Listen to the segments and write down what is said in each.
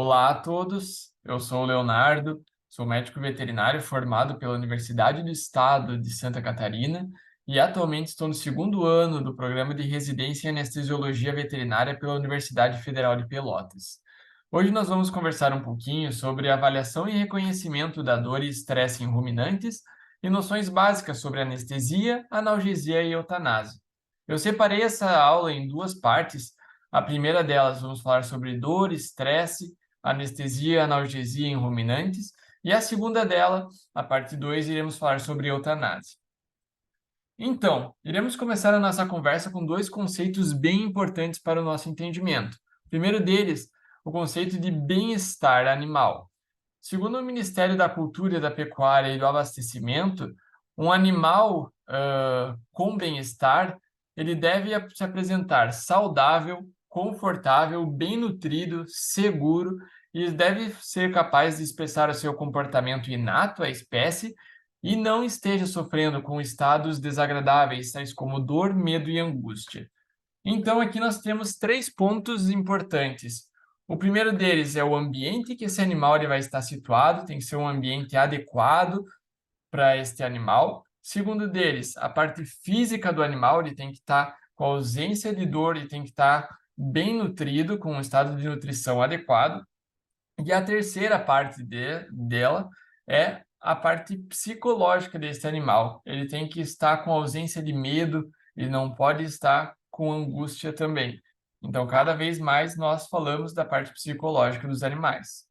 Olá a todos, eu sou o Leonardo, sou médico veterinário formado pela Universidade do Estado de Santa Catarina e atualmente estou no segundo ano do programa de residência em anestesiologia veterinária pela Universidade Federal de Pelotas. Hoje nós vamos conversar um pouquinho sobre avaliação e reconhecimento da dor e estresse em ruminantes e noções básicas sobre anestesia, analgesia e eutanásia. Eu separei essa aula em duas partes. A primeira delas, vamos falar sobre dor, estresse, anestesia, analgesia em ruminantes, e a segunda dela, a parte 2, iremos falar sobre eutanásia. Então, iremos começar a nossa conversa com dois conceitos bem importantes para o nosso entendimento. O primeiro deles, o conceito de bem-estar animal. Segundo o Ministério da Cultura, da Pecuária e do Abastecimento, um animal com bem-estar, ele deve se apresentar saudável, confortável, bem nutrido, seguro e deve ser capaz de expressar o seu comportamento inato à espécie e não esteja sofrendo com estados desagradáveis, tais como dor, medo e angústia. Então, aqui nós temos três pontos importantes. O primeiro deles é o ambiente que esse animal ele vai estar situado, tem que ser um ambiente adequado para este animal. Segundo deles, a parte física do animal, ele tem que estar com ausência de dor, ele tem que estar bem nutrido, com um estado de nutrição adequado. E a terceira parte dela é a parte psicológica desse animal. Ele tem que estar com ausência de medo, ele não pode estar com angústia também. Então, cada vez mais nós falamos da parte psicológica dos animais.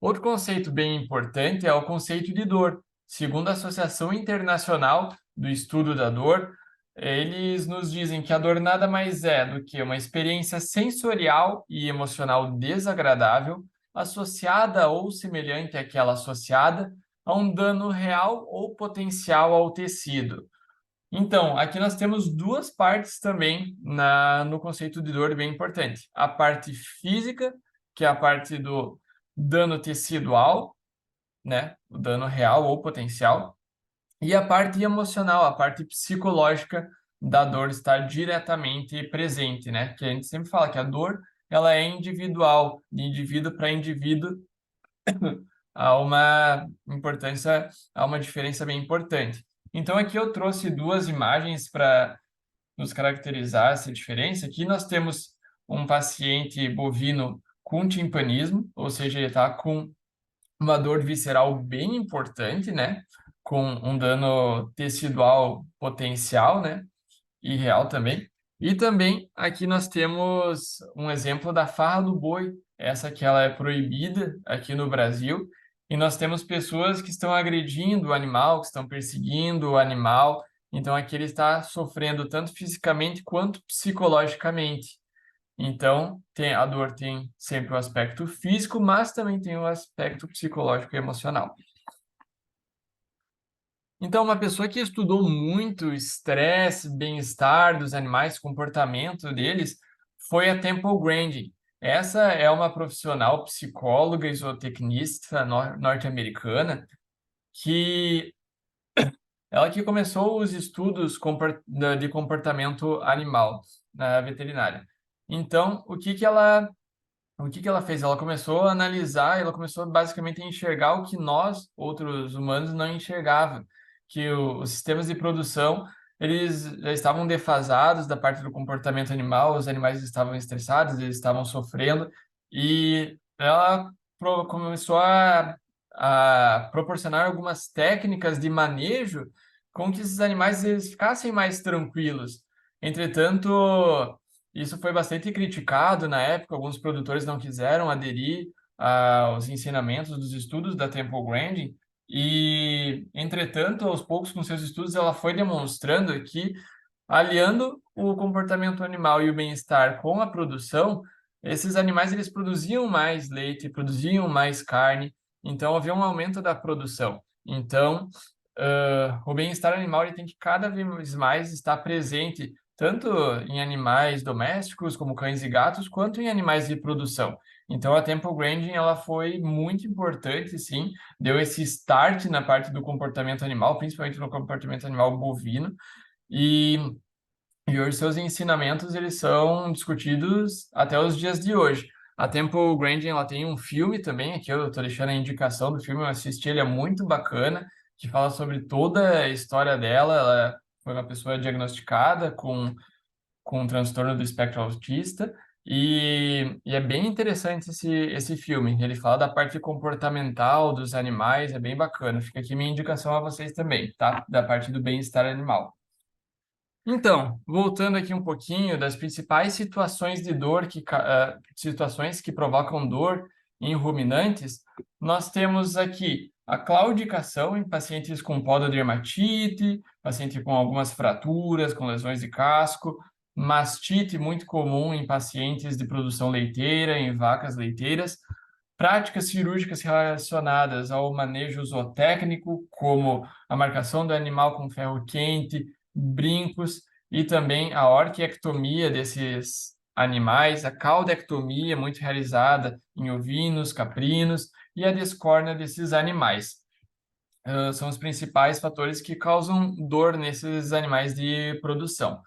Outro conceito bem importante é o conceito de dor. Segundo a Associação Internacional do Estudo da Dor, eles nos dizem que a dor nada mais é do que uma experiência sensorial e emocional desagradável, associada ou semelhante àquela associada a um dano real ou potencial ao tecido. Então, aqui nós temos duas partes também no conceito de dor bem importante. A parte física, que é a parte do dano tecidual, né? O dano real ou potencial. E a parte emocional, a parte psicológica da dor estar diretamente presente, né? Que a gente sempre fala que a dor, ela é individual, de indivíduo para indivíduo, há uma importância, há uma diferença bem importante. Então, aqui eu trouxe duas imagens para nos caracterizar essa diferença. Aqui nós temos um paciente bovino com timpanismo, ou seja, ele está com uma dor visceral bem importante, né? Com um dano tecidual potencial, né? E real também. E também aqui nós temos um exemplo da farra do boi, essa que ela é proibida aqui no Brasil, e nós temos pessoas que estão agredindo o animal, que estão perseguindo o animal, então aqui ele está sofrendo tanto fisicamente quanto psicologicamente. Então, a dor tem sempre o aspecto físico, mas também tem o aspecto psicológico e emocional. Então, uma pessoa que estudou muito estresse, bem-estar dos animais, comportamento deles, foi a Temple Grandin. Essa é uma profissional psicóloga e zootecnista norte-americana que ela que começou os estudos de comportamento animal na veterinária. Então, o que que ela fez? Ela começou a analisar, ela começou basicamente a enxergar o que nós, outros humanos, não enxergavam, que os sistemas de produção, eles já estavam defasados da parte do comportamento animal, os animais estavam estressados, eles estavam sofrendo, e ela começou a proporcionar algumas técnicas de manejo com que esses animais eles ficassem mais tranquilos. Entretanto, isso foi bastante criticado na época, alguns produtores não quiseram aderir aos ensinamentos dos estudos da Temple Grandin, e, entretanto, aos poucos, com seus estudos, ela foi demonstrando que, aliando o comportamento animal e o bem-estar com a produção, esses animais eles produziam mais leite, produziam mais carne, então havia um aumento da produção. Então, o bem-estar animal ele tem que cada vez mais estar presente tanto em animais domésticos, como cães e gatos, quanto em animais de produção. Então, a Temple Grandin, ela foi muito importante, sim, deu esse start na parte do comportamento animal, principalmente no comportamento animal bovino, e, e hoje seus ensinamentos, eles são discutidos até os dias de hoje. A Temple Grandin, ela tem um filme também, aqui eu tô deixando a indicação do filme, eu assisti, ele é muito bacana, que fala sobre toda a história dela. Ela foi uma pessoa diagnosticada com um transtorno do espectro autista, e é bem interessante esse filme. Ele fala da parte comportamental dos animais, é bem bacana. Fica aqui minha indicação a vocês também, tá? Da parte do bem-estar animal. Então, voltando aqui um pouquinho das principais situações de dor situações que provocam dor em ruminantes, nós temos aqui a claudicação em pacientes com pododermatite, paciente com algumas fraturas, com lesões de casco, mastite muito comum em pacientes de produção leiteira, em vacas leiteiras, práticas cirúrgicas relacionadas ao manejo zootécnico, como a marcação do animal com ferro quente, brincos, e também a orquiectomia desses animais, a caudectomia, muito realizada em ovinos, caprinos, e a descórnea desses animais. São os principais fatores que causam dor nesses animais de produção.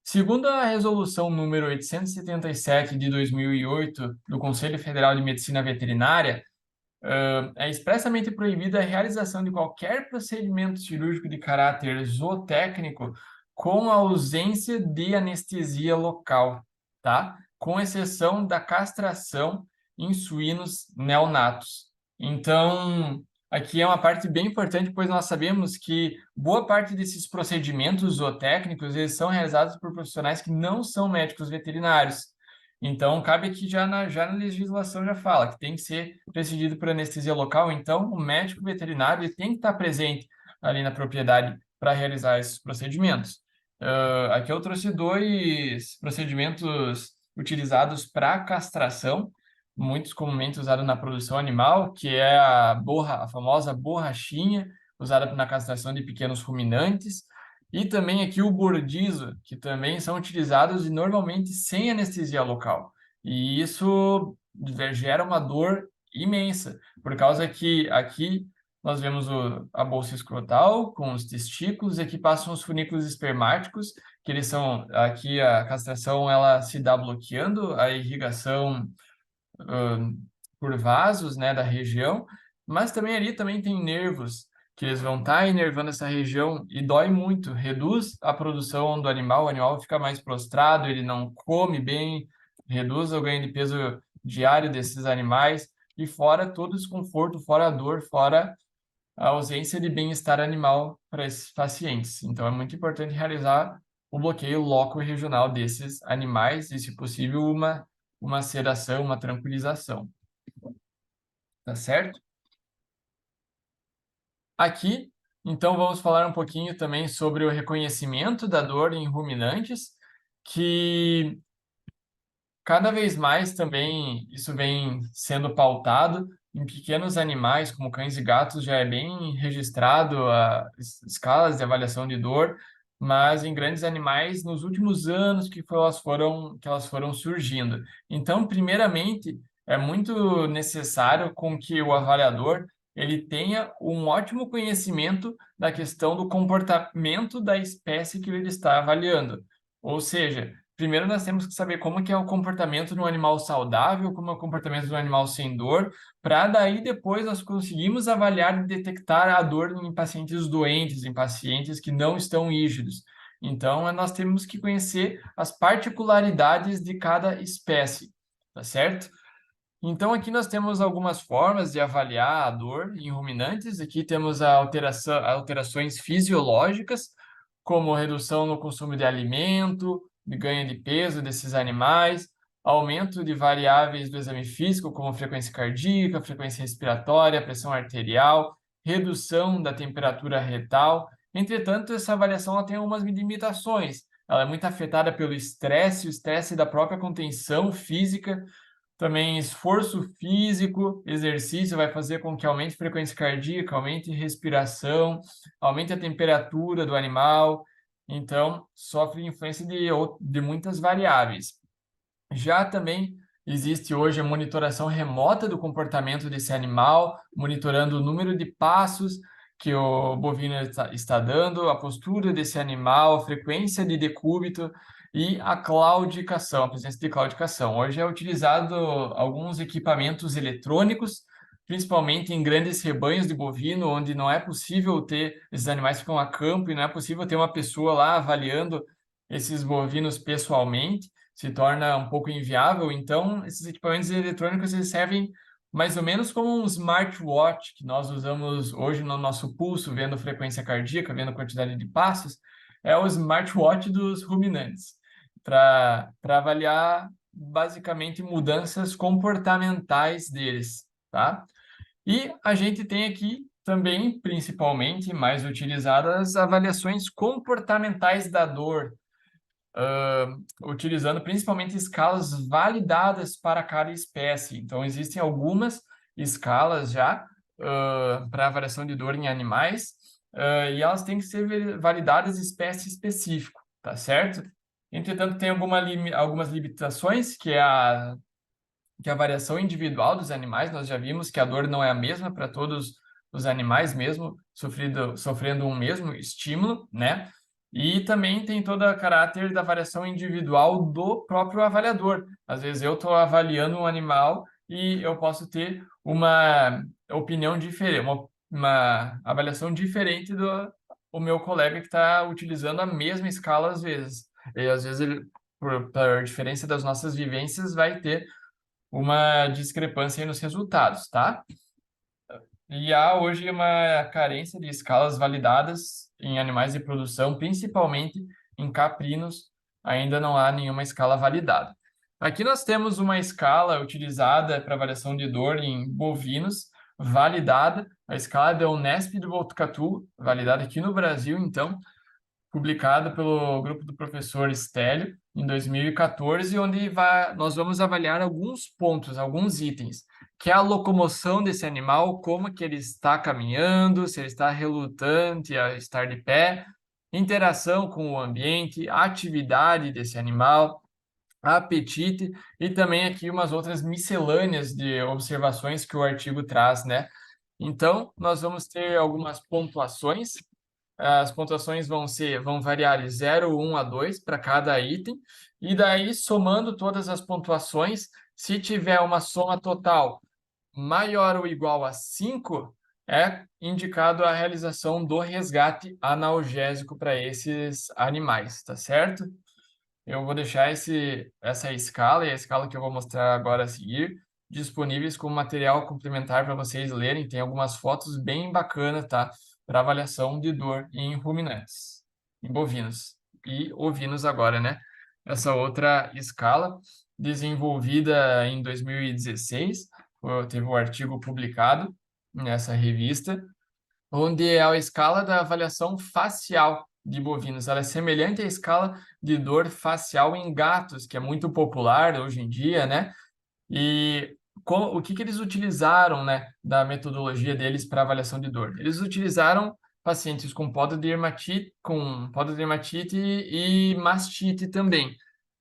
Segundo a resolução número 877 de 2008 do Conselho Federal de Medicina Veterinária, é expressamente proibida a realização de qualquer procedimento cirúrgico de caráter zootécnico com a ausência de anestesia local, tá? Com exceção da castração em suínos neonatos. Então, aqui é uma parte bem importante, pois nós sabemos que boa parte desses procedimentos zootécnicos, eles são realizados por profissionais que não são médicos veterinários. Então, cabe aqui já na legislação já fala que tem que ser precedido por anestesia local. Então, o médico veterinário ele tem que estar presente ali na propriedade para realizar esses procedimentos. Aqui eu trouxe dois procedimentos utilizados para castração, muito comumente usado na produção animal, que é a famosa borrachinha, usada na castração de pequenos ruminantes, e também aqui o bordizo, que também são utilizados e normalmente sem anestesia local. E isso gera uma dor imensa, por causa que aqui nós vemos a bolsa escrotal com os testículos, e aqui passam os funículos espermáticos, que eles são, aqui a castração ela se dá bloqueando a irrigação por vasos, né, da região, mas também ali também tem nervos que eles vão estar inervando essa região e dói muito, reduz a produção do animal, o animal fica mais prostrado, ele não come bem, reduz o ganho de peso diário desses animais, e fora todo o desconforto, fora a dor, fora a ausência de bem-estar animal para esses pacientes. Então é muito importante realizar o bloqueio loco e regional desses animais e, se possível, uma sedação, uma tranquilização. Tá certo? Aqui, então, vamos falar um pouquinho também sobre o reconhecimento da dor em ruminantes, que cada vez mais também isso vem sendo pautado em pequenos animais, como cães e gatos, já é bem registrado as escalas de avaliação de dor, mas em grandes animais, nos últimos anos que elas foram surgindo. Então, primeiramente, é muito necessário com que o avaliador ele tenha um ótimo conhecimento da questão do comportamento da espécie que ele está avaliando. Ou seja, primeiro nós temos que saber como que é o comportamento de um animal saudável, como é o comportamento de um animal sem dor, para daí depois nós conseguimos avaliar e detectar a dor em pacientes doentes, em pacientes que não estão rígidos. Então, nós temos que conhecer as particularidades de cada espécie, tá certo? Então, aqui nós temos algumas formas de avaliar a dor em ruminantes. Aqui temos alterações fisiológicas, como redução no consumo de alimento, de ganho de peso desses animais, aumento de variáveis do exame físico, como frequência cardíaca, frequência respiratória, pressão arterial, redução da temperatura retal. Entretanto, essa avaliação ela tem algumas limitações. Ela é muito afetada pelo estresse, o estresse da própria contenção física. Também esforço físico, exercício vai fazer com que aumente a frequência cardíaca, aumente a respiração, aumente a temperatura do animal. Então, sofre influência de muitas variáveis. Já também existe hoje a monitoração remota do comportamento desse animal, monitorando o número de passos que o bovino está dando, a postura desse animal, a frequência de decúbito. e a claudicação, a presença de claudicação. Hoje é utilizado alguns equipamentos eletrônicos, principalmente em grandes rebanhos de bovino, onde não é possível ter, esses animais ficam a campo e não é possível ter uma pessoa lá avaliando esses bovinos pessoalmente, se torna um pouco inviável. Então, esses equipamentos eletrônicos eles servem mais ou menos como um smartwatch que nós usamos hoje no nosso pulso, vendo frequência cardíaca, vendo quantidade de passos, é o smartwatch dos ruminantes, para avaliar basicamente mudanças comportamentais deles, tá? E a gente tem aqui também, principalmente, mais utilizadas, avaliações comportamentais da dor, utilizando principalmente escalas validadas para cada espécie. Então, existem algumas escalas já para avaliação de dor em animais, e elas têm que ser validadas espécie específico, tá certo? Entretanto, tem algumas limitações, que é a variação individual dos animais. Nós já vimos que a dor não é a mesma para todos os animais, mesmo sofrendo um mesmo estímulo, né? E também tem todo o caráter da variação individual do próprio avaliador. Às vezes eu estou avaliando um animal e eu posso ter uma opinião diferente, uma avaliação diferente do o meu colega que está utilizando a mesma escala às vezes. E às vezes ele, por diferença das nossas vivências, vai ter uma discrepância aí nos resultados, tá? E há hoje uma carência de escalas validadas em animais de produção, principalmente em caprinos, ainda não há nenhuma escala validada. Aqui nós temos uma escala utilizada para avaliação de dor em bovinos, validada, a escala da Unesp de Botucatu, validada aqui no Brasil, então, publicada pelo grupo do professor Stélio em 2014, onde nós vamos avaliar alguns pontos, alguns itens, que é a locomoção desse animal, como que ele está caminhando, se ele está relutante a estar de pé, interação com o ambiente, atividade desse animal, apetite e também aqui umas outras miscelâneas de observações que o artigo traz, né? Então, nós vamos ter algumas pontuações. As pontuações vão variar de 0, 1 a 2 para cada item, e daí, somando todas as pontuações, se tiver uma soma total maior ou igual a 5, é indicado a realização do resgate analgésico para esses animais, tá certo? Eu vou deixar essa escala e a escala que eu vou mostrar agora a seguir disponíveis como material complementar para vocês lerem. Tem algumas fotos bem bacanas, tá? Para avaliação de dor em ruminantes, em bovinos e ovinos agora, né? Essa outra escala, desenvolvida em 2016, teve um artigo publicado nessa revista, onde é a escala da avaliação facial de bovinos. Ela é semelhante à escala de dor facial em gatos, que é muito popular hoje em dia, né? E o que eles utilizaram, né, da metodologia deles para avaliação de dor? Eles utilizaram pacientes com pododermatite e mastite também.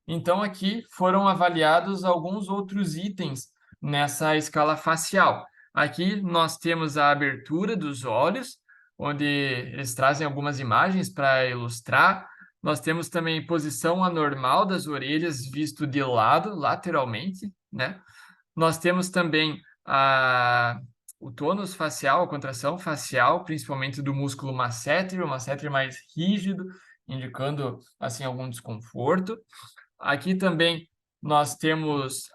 Então, aqui foram avaliados alguns outros itens nessa escala facial. Aqui nós temos a abertura dos olhos, onde eles trazem algumas imagens para ilustrar. Nós temos também posição anormal das orelhas visto de lado, lateralmente, né? Nós temos também o tônus facial, a contração facial, principalmente do músculo masseter, o masseter mais rígido, indicando assim algum desconforto. Aqui também nós temos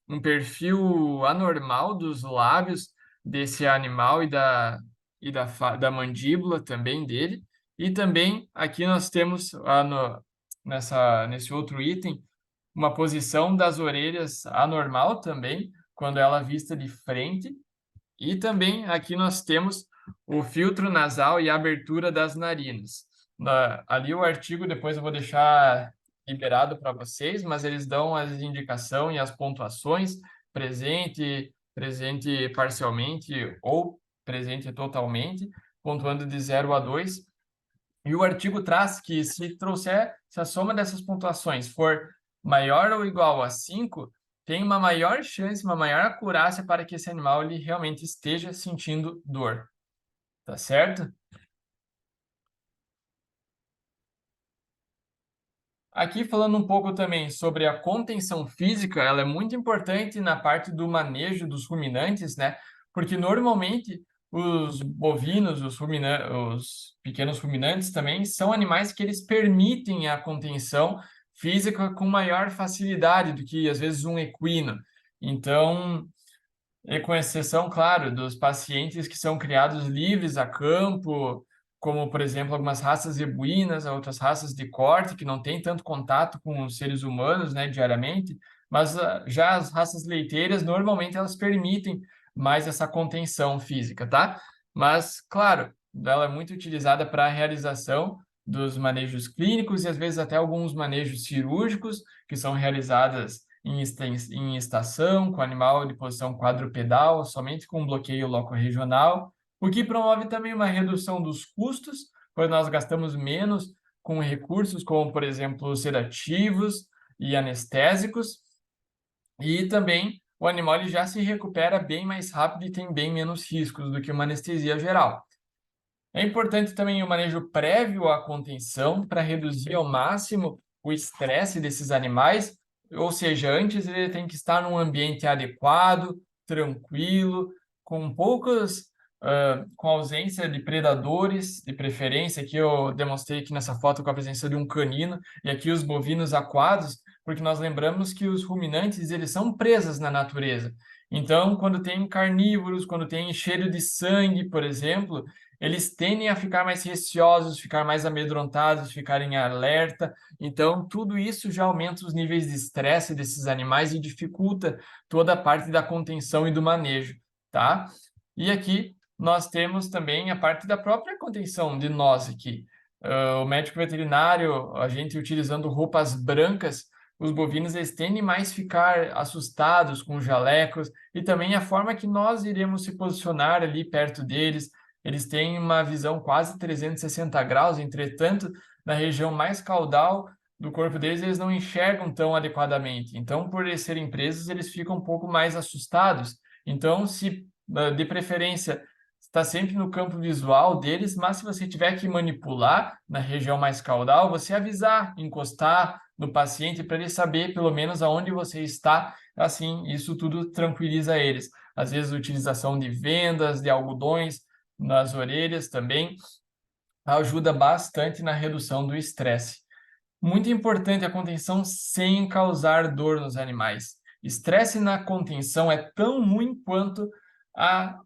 um perfil anormal dos lábios desse animal da mandíbula também dele. E também aqui nós temos nesse outro item uma posição das orelhas anormal também, quando ela é vista de frente. E também aqui nós temos o filtro nasal e a abertura das narinas. Ali o artigo, depois eu vou deixar liberado para vocês, mas eles dão as indicações e as pontuações, presente, presente parcialmente ou presente totalmente, pontuando de 0 a 2. E o artigo traz que se a soma dessas pontuações for maior ou igual a 5, tem uma maior chance, uma maior acurácia para que esse animal ele realmente esteja sentindo dor. Tá certo? Aqui falando um pouco também sobre a contenção física, ela é muito importante na parte do manejo dos ruminantes, né? Porque normalmente os bovinos, os pequenos ruminantes também são animais que eles permitem a contenção física com maior facilidade do que às vezes um equino. Então, e com exceção, claro, dos pacientes que são criados livres a campo, como, por exemplo, algumas raças zebuínas, outras raças de corte, que não têm tanto contato com os seres humanos, né, diariamente, mas já as raças leiteiras, normalmente, elas permitem mais essa contenção física, tá? Mas, claro, ela é muito utilizada para a realização dos manejos clínicos e, às vezes, até alguns manejos cirúrgicos, que são realizadas em estação, com animal de posição quadrupedal, somente com bloqueio locorregional, o que promove também uma redução dos custos, pois nós gastamos menos com recursos como, por exemplo, sedativos e anestésicos, e também o animal ele já se recupera bem mais rápido e tem bem menos riscos do que uma anestesia geral. É importante também o manejo prévio à contenção para reduzir ao máximo o estresse desses animais, ou seja, antes ele tem que estar num ambiente adequado, tranquilo, com com ausência de predadores, de preferência. Aqui eu demonstrei aqui nessa foto com a presença de um canino, e aqui os bovinos aquados, porque nós lembramos que os ruminantes, eles são presas na natureza. Então, quando tem carnívoros, quando tem cheiro de sangue, por exemplo, eles tendem a ficar mais receosos, ficar mais amedrontados, ficarem em alerta. Então, tudo isso já aumenta os níveis de estresse desses animais e dificulta toda a parte da contenção e do manejo, tá? E aqui nós temos também a parte da própria contenção de nós aqui. O médico veterinário, a gente utilizando roupas brancas, os bovinos eles tendem mais ficar assustados com jalecos e também a forma que nós iremos se posicionar ali perto deles. Eles têm uma visão quase 360 graus, entretanto, na região mais caudal do corpo deles, eles não enxergam tão adequadamente. Então, por eles serem presos, eles ficam um pouco mais assustados. Então, se de preferência está sempre no campo visual deles, mas se você tiver que manipular na região mais caudal, você avisar, encostar no paciente para ele saber pelo menos aonde você está. Assim, isso tudo tranquiliza eles. Às vezes, a utilização de vendas, de algodões nas orelhas também ajuda bastante na redução do estresse. Muito importante a contenção sem causar dor nos animais. Estresse na contenção é tão ruim quanto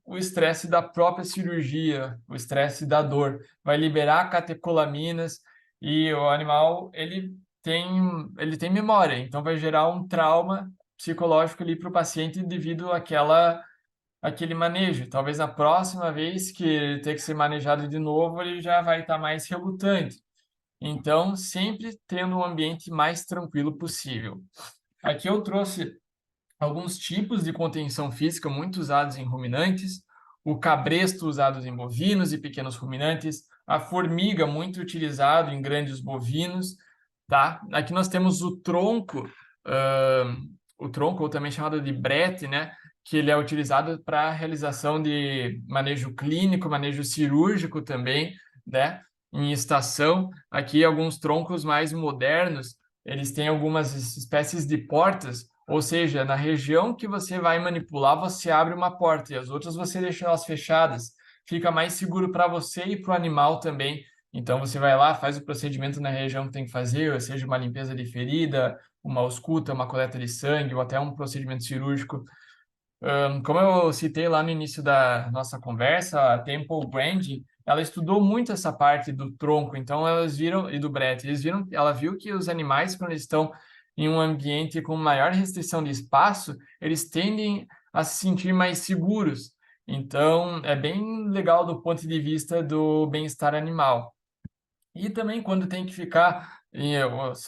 o estresse da própria cirurgia, o estresse da dor. Vai liberar catecolaminas e o animal ele tem memória, então vai gerar um trauma psicológico ali para o paciente devido àquele manejo. Talvez a próxima vez que ele ter que ser manejado de novo, ele já vai estar mais relutante. Então, sempre tendo um ambiente mais tranquilo possível. Aqui eu trouxe alguns tipos de contenção física muito usados em ruminantes, o cabresto usado em bovinos e pequenos ruminantes, a formiga muito utilizado em grandes bovinos, tá? Aqui nós temos o tronco, ou também chamado de brete, né? Que ele é utilizado para a realização de manejo clínico, manejo cirúrgico também, né? Em estação, aqui alguns troncos mais modernos, eles têm algumas espécies de portas, ou seja, na região que você vai manipular, você abre uma porta e as outras você deixa elas fechadas. Fica mais seguro para você e para o animal também. Então você vai lá, faz o procedimento na região que tem que fazer, seja uma limpeza de ferida, uma ausculta, uma coleta de sangue ou até um procedimento cirúrgico. Como eu citei lá no início da nossa conversa, a Temple Grandin, ela estudou muito essa parte do tronco, então elas viram, e do brete, ela viu que os animais, quando eles estão em um ambiente com maior restrição de espaço, eles tendem a se sentir mais seguros. Então, é bem legal do ponto de vista do bem-estar animal. E também quando tem que ficar,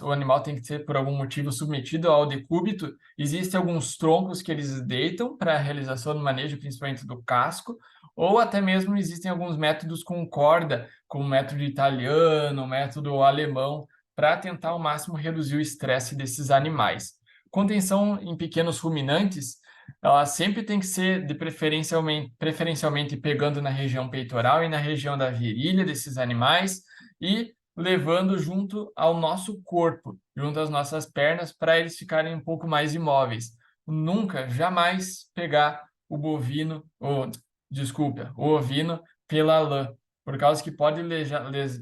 o animal tem que ser por algum motivo submetido ao decúbito, existem alguns troncos que eles deitam para a realização do manejo, principalmente do casco, ou até mesmo existem alguns métodos com corda, como o método italiano, o método alemão, para tentar ao máximo reduzir o estresse desses animais. Contenção em pequenos ruminantes, ela sempre tem que ser preferencialmente pegando na região peitoral e na região da virilha desses animais, e levando junto ao nosso corpo, junto às nossas pernas para eles ficarem um pouco mais imóveis. Nunca, jamais pegar o bovino, ou desculpa, o ovino pela lã, por causa que pode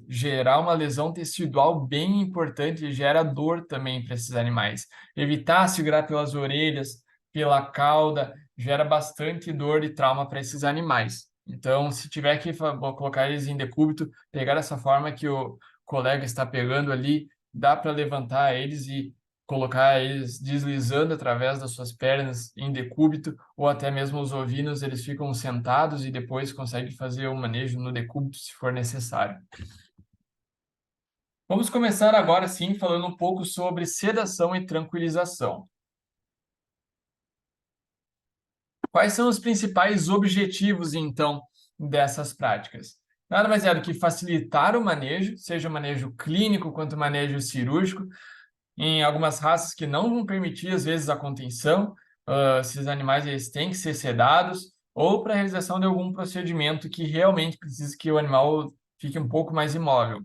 gerar uma lesão tecidual bem importante e gera dor também para esses animais. Evitar segurar pelas orelhas, pela cauda, gera bastante dor e trauma para esses animais. Então, se tiver que colocar eles em decúbito, pegar dessa forma que o colega está pegando ali, dá para levantar eles e colocar eles deslizando através das suas pernas em decúbito, ou até mesmo os ovinos, eles ficam sentados e depois conseguem fazer o manejo no decúbito se for necessário. Vamos começar agora sim falando um pouco sobre sedação e tranquilização. Quais são os principais objetivos, então, dessas práticas? Nada mais é do que facilitar o manejo, seja o manejo clínico quanto o manejo cirúrgico, em algumas raças que não vão permitir, às vezes, a contenção, esses animais eles têm que ser sedados, ou para a realização de algum procedimento que realmente precisa que o animal fique um pouco mais imóvel.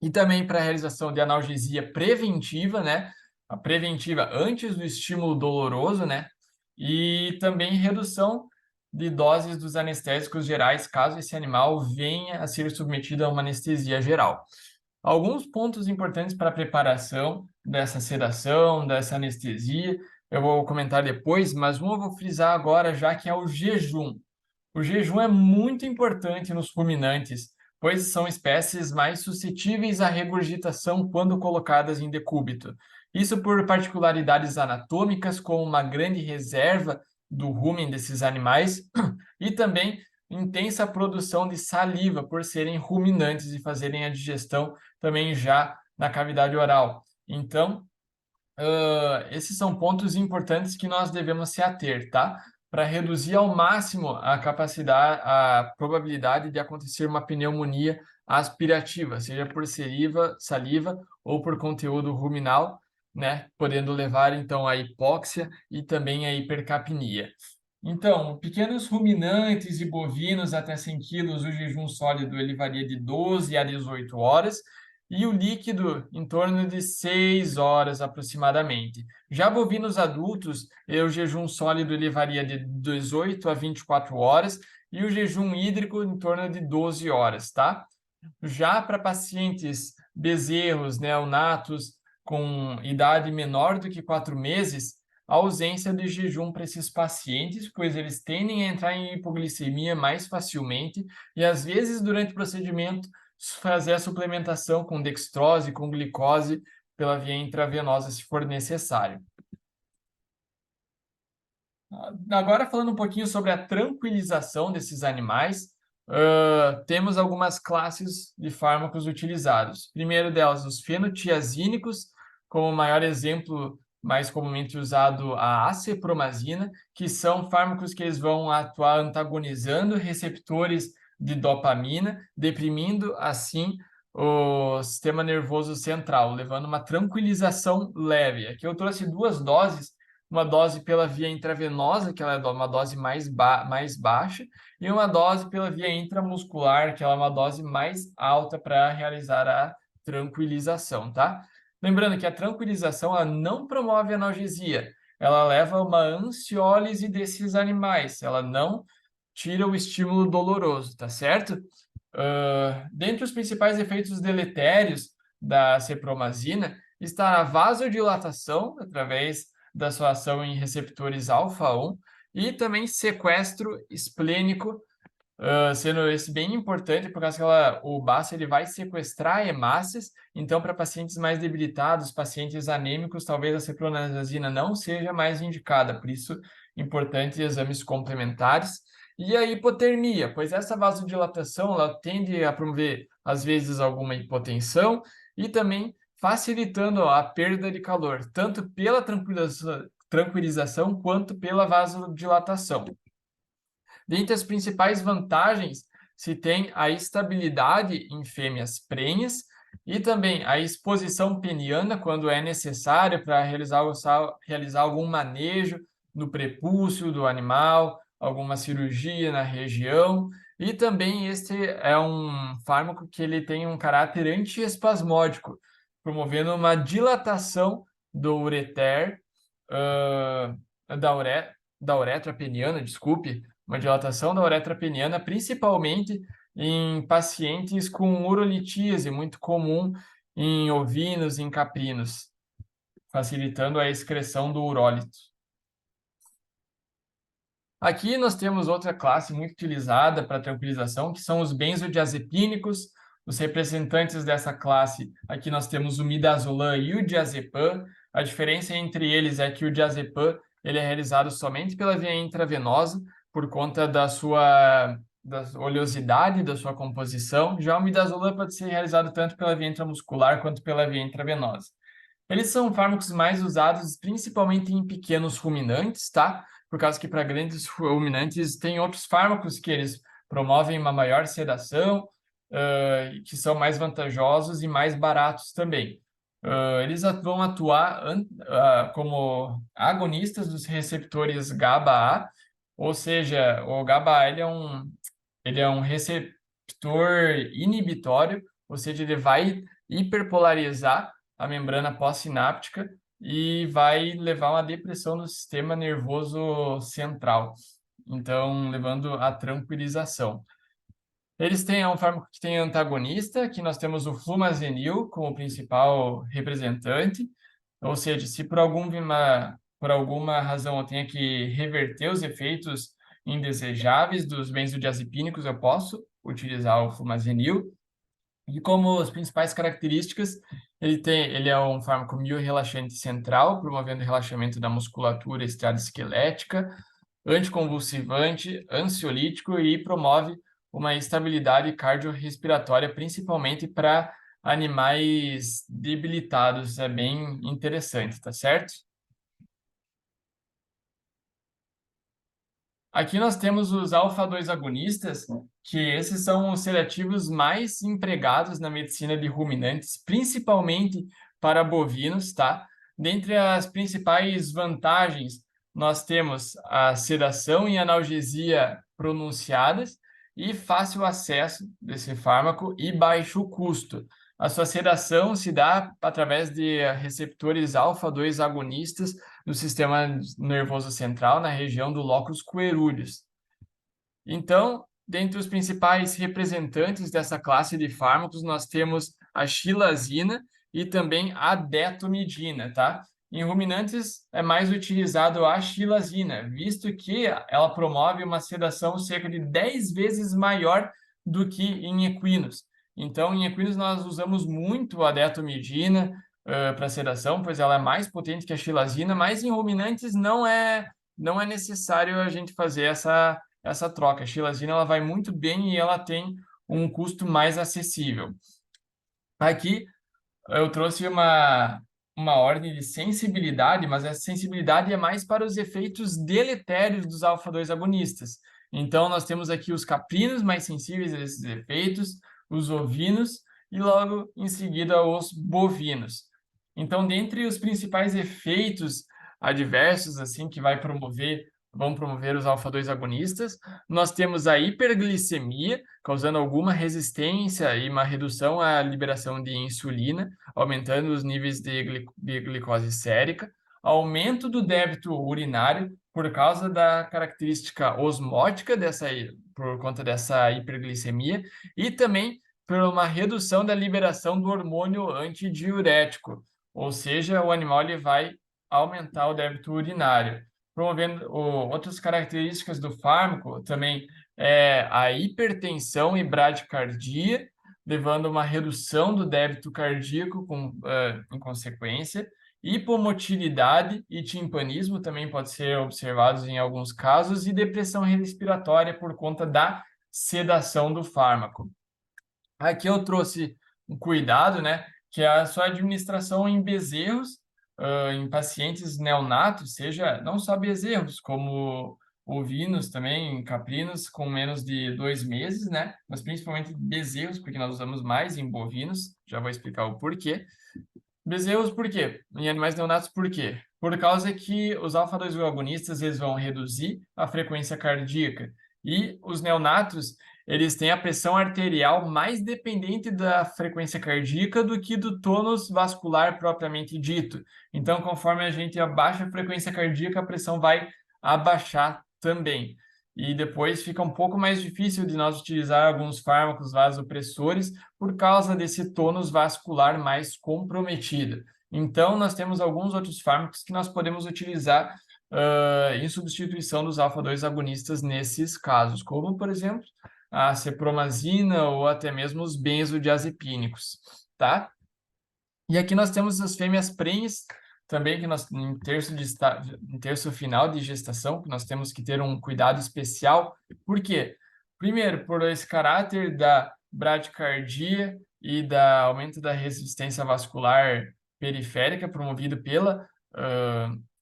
E também para a realização de analgesia preventiva, né? A preventiva antes do estímulo doloroso, né? E também redução de doses dos anestésicos gerais, caso esse animal venha a ser submetido a uma anestesia geral. Alguns pontos importantes para a preparação dessa sedação, dessa anestesia, eu vou comentar depois, mas um eu vou frisar agora, já que é o jejum. O jejum é muito importante nos ruminantes, pois são espécies mais suscetíveis à regurgitação quando colocadas em decúbito. Isso por particularidades anatômicas, como uma grande reserva do rumen desses animais, e também intensa produção de saliva, por serem ruminantes e fazerem a digestão também já na cavidade oral. Então, esses são pontos importantes que nós devemos se ater, tá? Para reduzir ao máximo a capacidade, a probabilidade de acontecer uma pneumonia aspirativa, seja por saliva ou por conteúdo ruminal, né? Podendo levar então à hipóxia e também à hipercapnia. Então, pequenos ruminantes e bovinos até 100 quilos, o jejum sólido ele varia de 12 a 18 horas, e o líquido em torno de 6 horas aproximadamente. Já bovinos adultos, o jejum sólido ele varia de 18 a 24 horas e o jejum hídrico em torno de 12 horas, tá? Já para pacientes bezerros, neonatos com idade menor do que 4 meses, a ausência de jejum para esses pacientes, pois eles tendem a entrar em hipoglicemia mais facilmente e às vezes durante o procedimento fazer a suplementação com dextrose, com glicose pela via intravenosa, se for necessário. Agora, falando um pouquinho sobre a tranquilização desses animais, temos algumas classes de fármacos utilizados. Primeiro delas, os fenotiazínicos, como o maior exemplo mais comumente usado, a acepromazina, que são fármacos que eles vão atuar antagonizando receptores de dopamina, deprimindo assim o sistema nervoso central, levando uma tranquilização leve. Aqui eu trouxe duas doses, uma dose pela via intravenosa, que ela é uma dose mais baixa, e uma dose pela via intramuscular, que ela é uma dose mais alta para realizar a tranquilização, tá? Lembrando que a tranquilização ela não promove analgesia, ela leva a uma ansiólise desses animais, ela não tira o estímulo doloroso, tá certo? Dentre os principais efeitos deletérios da cepromazina está a vasodilatação, através da sua ação em receptores alfa-1, e também sequestro esplênico, sendo esse bem importante, por causa que o BACE ele vai sequestrar hemácias, então para pacientes mais debilitados, pacientes anêmicos, talvez a cepromazina não seja mais indicada, por isso importante exames complementares. E a hipotermia, pois essa vasodilatação ela tende a promover, às vezes, alguma hipotensão e também facilitando a perda de calor, tanto pela tranquilização quanto pela vasodilatação. Dentre as principais vantagens, se tem a estabilidade em fêmeas prenhes e também a exposição peniana, quando é necessário para realizar algum manejo no prepúcio do animal, alguma cirurgia na região. E também este é um fármaco que ele tem um caráter antiespasmódico, promovendo uma dilatação do ureter, ah, da uretra peniana, desculpe, uma dilatação da uretra peniana, principalmente em pacientes com urolitíase, muito comum em ovinos e em caprinos, facilitando a excreção do urólito. Aqui nós temos outra classe muito utilizada para tranquilização, que são os benzodiazepínicos. Os representantes dessa classe, aqui nós temos o midazolam e o diazepam. A diferença entre eles é que o diazepam ele é realizado somente pela via intravenosa, por conta da oleosidade da sua composição. Já o midazolam pode ser realizado tanto pela via intramuscular quanto pela via intravenosa. Eles são fármacos mais usados principalmente em pequenos ruminantes, tá? Por causa que para grandes ruminantes tem outros fármacos que eles promovem uma maior sedação, que são mais vantajosos e mais baratos também. Eles vão atuar como agonistas dos receptores GABA-A, ou seja, o GABA-A ele é um receptor inibitório, ou seja, ele vai hiperpolarizar a membrana pós-sináptica e vai levar a uma depressão no sistema nervoso central, então levando à tranquilização. Eles têm um fármaco que tem antagonista, que nós temos o flumazenil como principal representante, ou seja, se por alguma razão eu tenha que reverter os efeitos indesejáveis dos benzodiazepínicos, eu posso utilizar o flumazenil. E como as principais características, ele é um fármaco miorrelaxante central, promovendo relaxamento da musculatura esquelética, anticonvulsivante, ansiolítico e promove uma estabilidade cardiorrespiratória, principalmente para animais debilitados. É bem interessante, tá certo? Aqui nós temos os alfa-2 agonistas, que esses são os sedativos mais empregados na medicina de ruminantes, principalmente para bovinos, tá? Dentre as principais vantagens, nós temos a sedação e analgesia pronunciadas e fácil acesso desse fármaco e baixo custo. A sua sedação se dá através de receptores alfa-2 agonistas no sistema nervoso central, na região do locus coeruleus. Então, dentre os principais representantes dessa classe de fármacos, nós temos a xilazina e também a detomidina, tá? Em ruminantes é mais utilizado a xilazina, visto que ela promove uma sedação cerca de 10 vezes maior do que em equinos. Então, em equinos nós usamos muito a detomidina para sedação, pois ela é mais potente que a xilazina, mas em ruminantes não é necessário a gente fazer essa troca. A xilazina ela vai muito bem e ela tem um custo mais acessível. Aqui eu trouxe uma ordem de sensibilidade, mas essa sensibilidade é mais para os efeitos deletérios dos alfa-2 agonistas. Então, nós temos aqui os caprinos mais sensíveis a esses efeitos, os ovinos e logo em seguida os bovinos. Então, dentre os principais efeitos adversos assim que vão promover os alfa-2 agonistas, nós temos a hiperglicemia, causando alguma resistência e uma redução à liberação de insulina, aumentando os níveis de glicose sérica, aumento do débito urinário por causa da característica osmótica por conta dessa hiperglicemia e também por uma redução da liberação do hormônio antidiurético, ou seja, o animal ele vai aumentar o débito urinário. Promovendo outras características do fármaco também é a hipertensão e bradicardia, levando a uma redução do débito cardíaco em consequência. Hipomotilidade e timpanismo também pode ser observados em alguns casos, e depressão respiratória por conta da sedação do fármaco. Aqui eu trouxe um cuidado, né, que é a sua administração em bezerros, em pacientes neonatos, seja não só bezerros, como ovinos também, caprinos com menos de 2 meses, né, mas principalmente bezerros, porque nós usamos mais em bovinos, já vou explicar o porquê. Bezerros por quê? Em animais neonatos por quê? Por causa que os alfa-2 agonistas eles vão reduzir a frequência cardíaca e os neonatos eles têm a pressão arterial mais dependente da frequência cardíaca do que do tônus vascular propriamente dito. Então, conforme a gente abaixa a frequência cardíaca, a pressão vai abaixar também. E depois fica um pouco mais difícil de nós utilizar alguns fármacos vasopressores por causa desse tônus vascular mais comprometido. Então, nós temos alguns outros fármacos que nós podemos utilizar em substituição dos alfa-2 agonistas nesses casos, como, por exemplo, a cepromazina ou até mesmo os benzodiazepínicos, tá? E aqui nós temos as fêmeas prenhes, também que nós, em terço final de gestação, que nós temos que ter um cuidado especial. Por quê? Primeiro, por esse caráter da bradicardia e da aumento da resistência vascular periférica promovido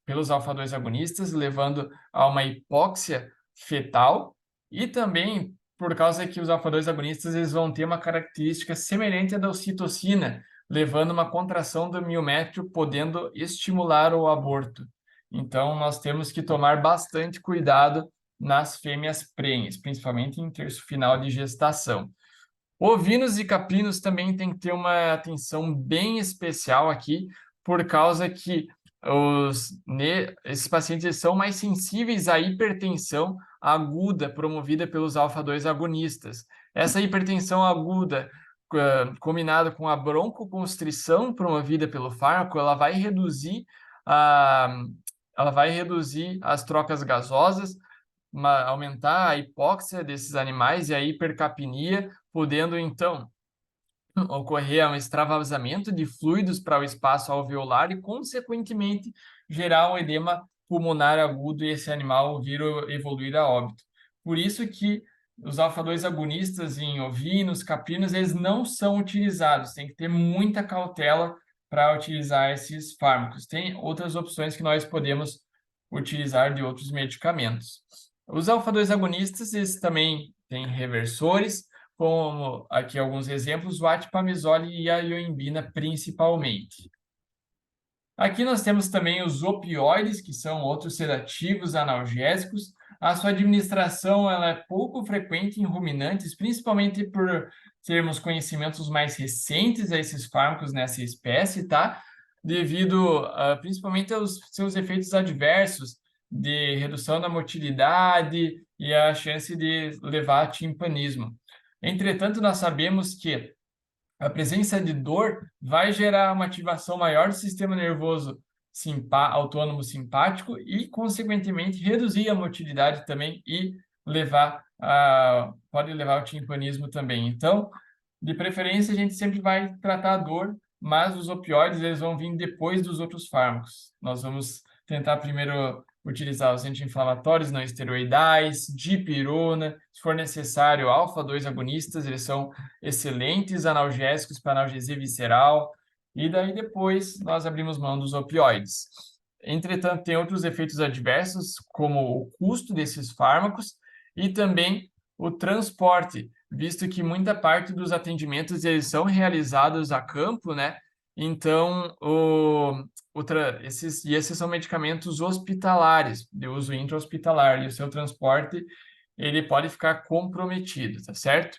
pelos alfa-2 agonistas, levando a uma hipóxia fetal, e também por causa que os alfa-2 agonistas eles vão ter uma característica semelhante à da ocitocina, levando uma contração do miométrio, podendo estimular o aborto. Então, nós temos que tomar bastante cuidado nas fêmeas prenhes, principalmente em terço final de gestação. Ovinos e caprinos também tem que ter uma atenção bem especial aqui, por causa que esses pacientes são mais sensíveis à hipertensão aguda promovida pelos alfa-2 agonistas. Essa hipertensão aguda, combinada com a broncoconstrição promovida pelo fármaco, a, ela vai reduzir as trocas gasosas, aumentar a hipóxia desses animais e a hipercapnia, podendo então ocorrer um extravasamento de fluidos para o espaço alveolar e, consequentemente, gerar um edema pulmonar agudo e esse animal vir evoluir a óbito. Por isso que os alfa-2 agonistas em ovinos, caprinos, eles não são utilizados. Tem que ter muita cautela para utilizar esses fármacos. Tem outras opções que nós podemos utilizar de outros medicamentos. Os alfa-2 agonistas, eles também têm reversores, como aqui alguns exemplos, o atipamezole e a ioimbina principalmente. Aqui nós temos também os opioides, que são outros sedativos analgésicos. A sua administração ela é pouco frequente em ruminantes, principalmente por termos conhecimentos mais recentes a esses fármacos nessa espécie, tá? Devido principalmente aos seus efeitos adversos de redução da motilidade e a chance de levar a timpanismo. Entretanto, nós sabemos que a presença de dor vai gerar uma ativação maior do sistema nervoso autônomo simpático e, consequentemente, reduzir a motilidade também e pode levar ao timpanismo também. Então, de preferência, a gente sempre vai tratar a dor, mas os opioides eles vão vir depois dos outros fármacos. Nós vamos tentar primeiro utilizar os anti-inflamatórios não esteroidais, dipirona, se for necessário, alfa-2 agonistas, eles são excelentes analgésicos para analgesia visceral, e daí depois nós abrimos mão dos opioides. Entretanto, tem outros efeitos adversos, como o custo desses fármacos e também o transporte, visto que muita parte dos atendimentos eles são realizados a campo, né? Então, esses são medicamentos hospitalares, de uso intra-hospitalar, e o seu transporte ele pode ficar comprometido, tá certo?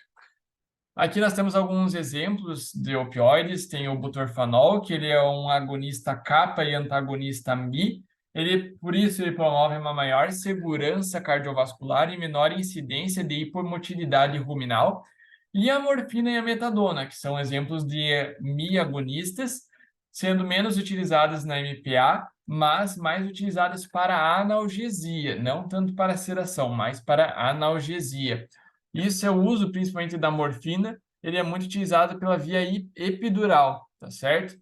Aqui nós temos alguns exemplos de opioides. Tem o butorfanol, que ele é um agonista kappa e antagonista mi. Por isso, ele promove uma maior segurança cardiovascular e menor incidência de hipomotilidade ruminal. E a morfina e a metadona, que são exemplos de mi agonistas, sendo menos utilizadas na MPA, mas mais utilizadas para analgesia, não tanto para sedação, mas para analgesia. Isso é o uso principalmente da morfina, ele é muito utilizado pela via epidural, tá certo?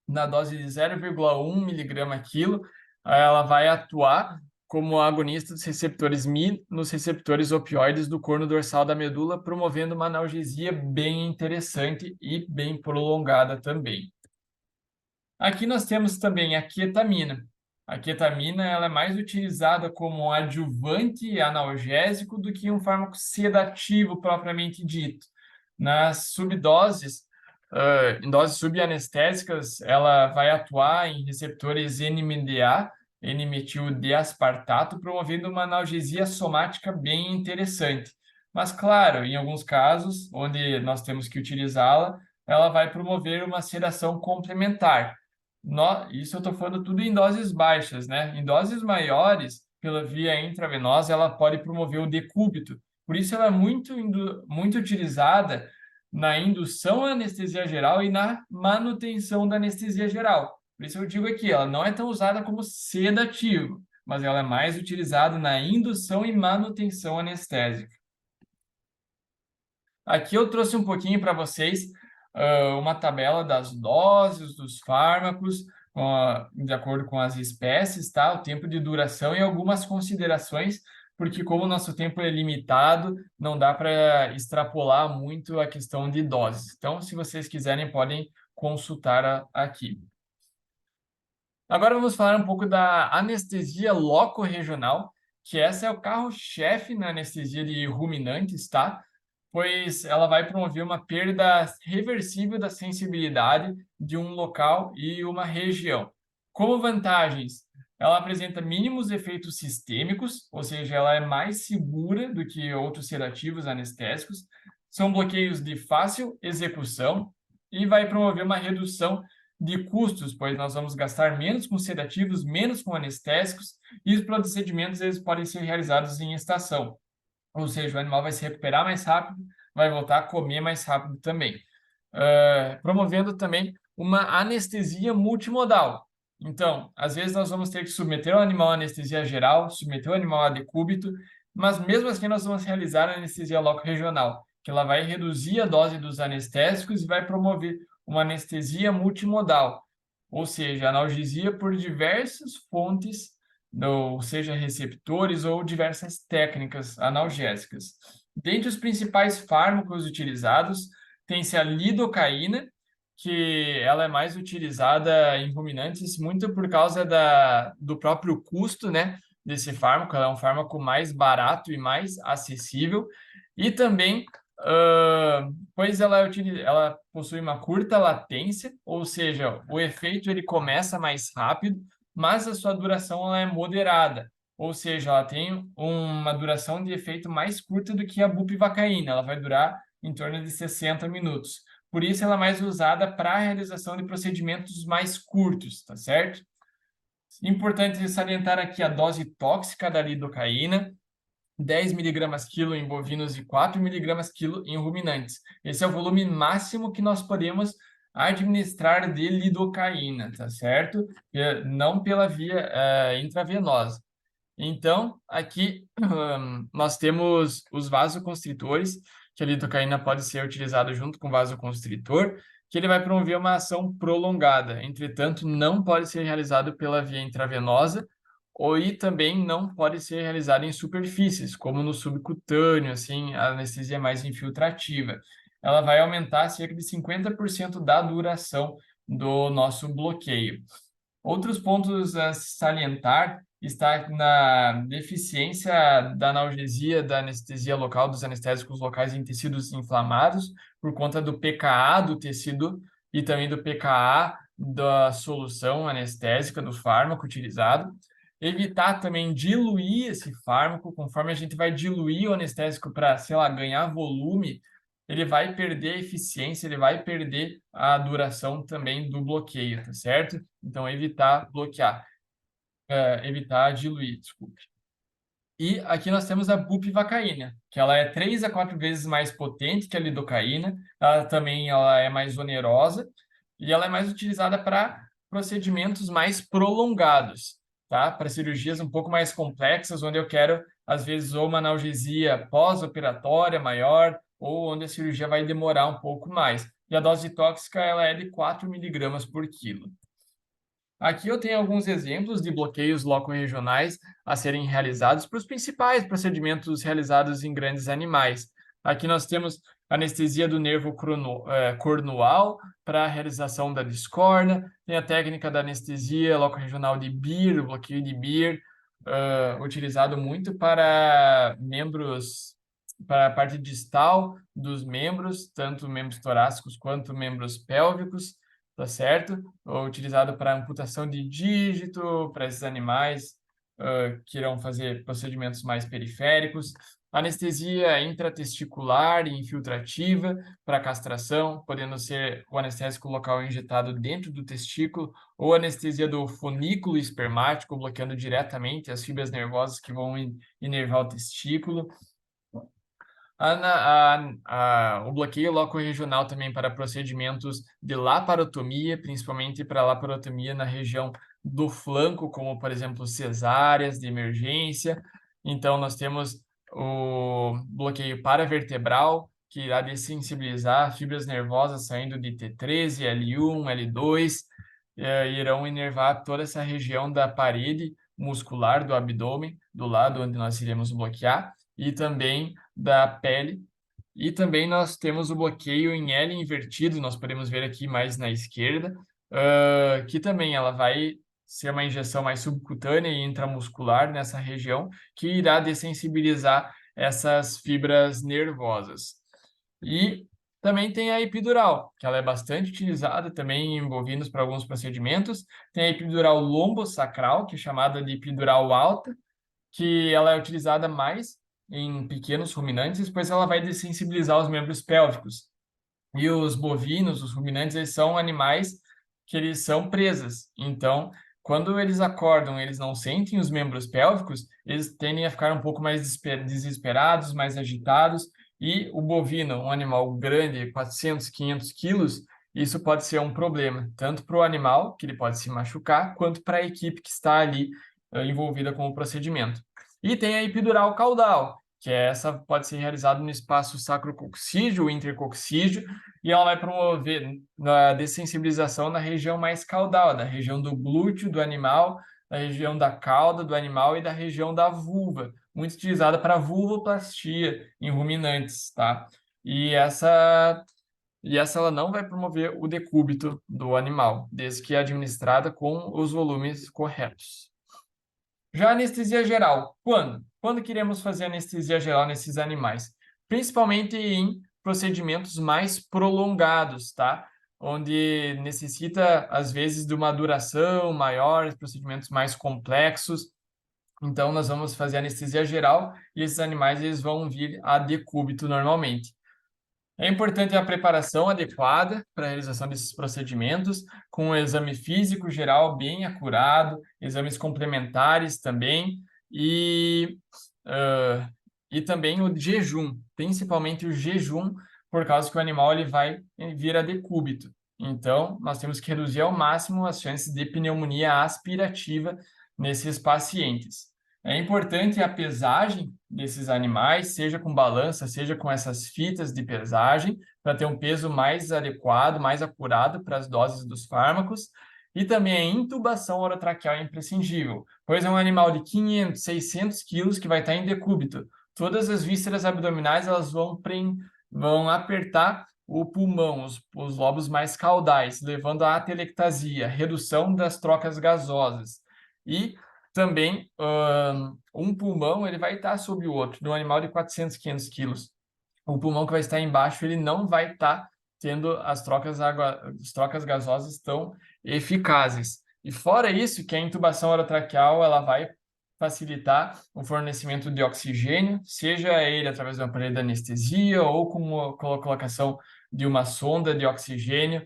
Na dose de 0,1 miligrama quilo, ela vai atuar como agonista dos receptores Mi nos receptores opioides do corno dorsal da medula, promovendo uma analgesia bem interessante e bem prolongada também. Aqui nós temos também a ketamina. A ketamina ela é mais utilizada como adjuvante analgésico do que um fármaco sedativo propriamente dito. Nas subdoses, em doses subanestésicas, ela vai atuar em receptores NMDA, N-metil-D-aspartato, promovendo uma analgesia somática bem interessante. Mas, claro, em alguns casos, onde nós temos que utilizá-la, ela vai promover uma sedação complementar. Isso eu estou falando tudo em doses baixas, né? Em doses maiores, pela via intravenosa, ela pode promover o decúbito. Por isso, ela é muito utilizada na indução à anestesia geral e na manutenção da anestesia geral. Por isso eu digo aqui, ela não é tão usada como sedativo, mas ela é mais utilizada na indução e manutenção anestésica. Aqui eu trouxe um pouquinho para vocês uma tabela das doses dos fármacos, de acordo com as espécies, tá? O tempo de duração e algumas considerações, porque como o nosso tempo é limitado, não dá para extrapolar muito a questão de doses. Então, se vocês quiserem, podem consultar aqui. Agora vamos falar um pouco da anestesia locorregional, que essa é o carro-chefe na anestesia de ruminantes, tá? Pois ela vai promover uma perda reversível da sensibilidade de um local e uma região. Como vantagens, ela apresenta mínimos efeitos sistêmicos, ou seja, ela é mais segura do que outros sedativos anestésicos, são bloqueios de fácil execução e vai promover uma redução de custos, pois nós vamos gastar menos com sedativos, menos com anestésicos, e os procedimentos eles podem ser realizados em estação. Ou seja, o animal vai se recuperar mais rápido, vai voltar a comer mais rápido também. Promovendo também uma anestesia multimodal. Então, às vezes nós vamos ter que submeter o animal à anestesia geral, submeter o animal a decúbito, mas mesmo assim nós vamos realizar a anestesia loco-regional, que ela vai reduzir a dose dos anestésicos e vai promover uma anestesia multimodal, ou seja, analgesia por diversas fontes, ou seja, receptores ou diversas técnicas analgésicas. Dentre os principais fármacos utilizados, tem-se a lidocaína, que ela é mais utilizada em ruminantes muito por causa do próprio custo, né, desse fármaco. Ela é um fármaco mais barato e mais acessível. E também, pois ela possui uma curta latência, ou seja, o efeito ele começa mais rápido, mas a sua duração ela é moderada. Ou seja, ela tem uma duração de efeito mais curta do que a bupivacaína. Ela vai durar em torno de 60 minutos. Por isso, ela é mais usada para a realização de procedimentos mais curtos, tá certo? Importante salientar aqui a dose tóxica da lidocaína, 10 miligramas quilo em bovinos e 4 miligramas quilo em ruminantes. Esse é o volume máximo que nós podemos administrar de lidocaína, tá certo? Não pela via intravenosa. Então, aqui nós temos os vasoconstritores, que a lidocaína pode ser utilizada junto com o vasoconstritor, que ele vai promover uma ação prolongada. Entretanto, não pode ser realizado pela via intravenosa e também não pode ser realizado em superfícies, como no subcutâneo, assim, a anestesia mais infiltrativa. Ela vai aumentar cerca de 50% da duração do nosso bloqueio. Outros pontos a salientar está na deficiência da analgesia da anestesia local, dos anestésicos locais em tecidos inflamados, por conta do pKa do tecido e também do pKa da solução anestésica do fármaco utilizado. Evitar também diluir esse fármaco, conforme a gente vai diluir o anestésico para, sei lá, ganhar volume, ele vai perder a eficiência, ele vai perder a duração também do bloqueio, tá certo? Então, evitar bloquear, evitar diluir, desculpe. E aqui nós temos a bupivacaína, que ela é 3 a 4 vezes mais potente que a lidocaína, ela é mais onerosa e ela é mais utilizada para procedimentos mais prolongados, tá? Para cirurgias um pouco mais complexas, onde eu quero, às vezes, ou uma analgesia pós-operatória maior, ou onde a cirurgia vai demorar um pouco mais. E a dose tóxica ela é de 4 miligramas por quilo. Aqui eu tenho alguns exemplos de bloqueios locorregionais a serem realizados para os principais procedimentos realizados em grandes animais. Aqui nós temos anestesia do nervo cornual para a realização da discórdia, tem a técnica da anestesia locorregional de Beer, o bloqueio de Beer, utilizado muito para membros, para a parte distal dos membros, tanto membros torácicos quanto membros pélvicos, tá certo? Ou utilizado para amputação de dígito, para esses animais que irão fazer procedimentos mais periféricos, anestesia intratesticular e infiltrativa para castração, podendo ser o anestésico local injetado dentro do testículo, ou anestesia do fonículo espermático, bloqueando diretamente as fibras nervosas que vão inervar o testículo. O bloqueio loco-regional também para procedimentos de laparotomia, principalmente para laparotomia na região do flanco, como, por exemplo, cesáreas de emergência. Então, nós temos o bloqueio paravertebral, que irá dessensibilizar fibras nervosas saindo de T13, L1, L2, irão inervar toda essa região da parede muscular do abdômen, do lado onde nós iremos bloquear, e também da pele. E também nós temos o bloqueio em L invertido, nós podemos ver aqui mais na esquerda, que também ela vai ser uma injeção mais subcutânea e intramuscular nessa região, que irá dessensibilizar essas fibras nervosas. E também tem a epidural, que ela é bastante utilizada também em bovinos para alguns procedimentos. Tem a epidural lombosacral, que é chamada de epidural alta, que ela é utilizada mais em pequenos ruminantes, pois ela vai dessensibilizar os membros pélvicos. E os bovinos, os ruminantes, eles são animais que eles são presas. Então, quando eles acordam, eles não sentem os membros pélvicos, eles tendem a ficar um pouco mais desesperados, mais agitados. E o bovino, um animal grande, 400, 500 quilos, isso pode ser um problema, tanto para o animal, que ele pode se machucar, quanto para a equipe que está ali envolvida com o procedimento. E tem a epidural caudal, que essa pode ser realizada no espaço sacrococcígeo ou intercoccígeo, e ela vai promover a dessensibilização na região mais caudal, da região do glúteo do animal, da região da cauda do animal e da região da vulva, muito utilizada para vulvoplastia em ruminantes, tá? E essa ela não vai promover o decúbito do animal, desde que administrada com os volumes corretos. Já anestesia geral, quando? Quando queremos fazer anestesia geral nesses animais? Principalmente em procedimentos mais prolongados, tá? Onde necessita, às vezes, de uma duração maior, procedimentos mais complexos. Então, nós vamos fazer anestesia geral e esses animais eles vão vir a decúbito normalmente. É importante a preparação adequada para a realização desses procedimentos, com um exame físico geral bem acurado, exames complementares também, e, uh, e também o jejum, principalmente o jejum, por causa que o animal ele vai vir a decúbito. Então, nós temos que reduzir ao máximo as chances de pneumonia aspirativa nesses pacientes. É importante a pesagem desses animais, seja com balança, seja com essas fitas de pesagem, para ter um peso mais adequado, mais acurado para as doses dos fármacos. E também a intubação orotraqueal é imprescindível, pois é um animal de 500, 600 quilos que vai estar em decúbito. Todas as vísceras abdominais elas vão apertar o pulmão, os lobos mais caudais, levando à atelectasia, redução das trocas gasosas. E também um pulmão ele vai estar sobre o outro, de um animal de 400, 500 quilos. O pulmão que vai estar embaixo ele não vai estar tendo as trocas gasosas tão eficazes. E fora isso, que a intubação orotraqueal ela vai facilitar o fornecimento de oxigênio, seja ele através de um aparelho de anestesia ou com a colocação de uma sonda de oxigênio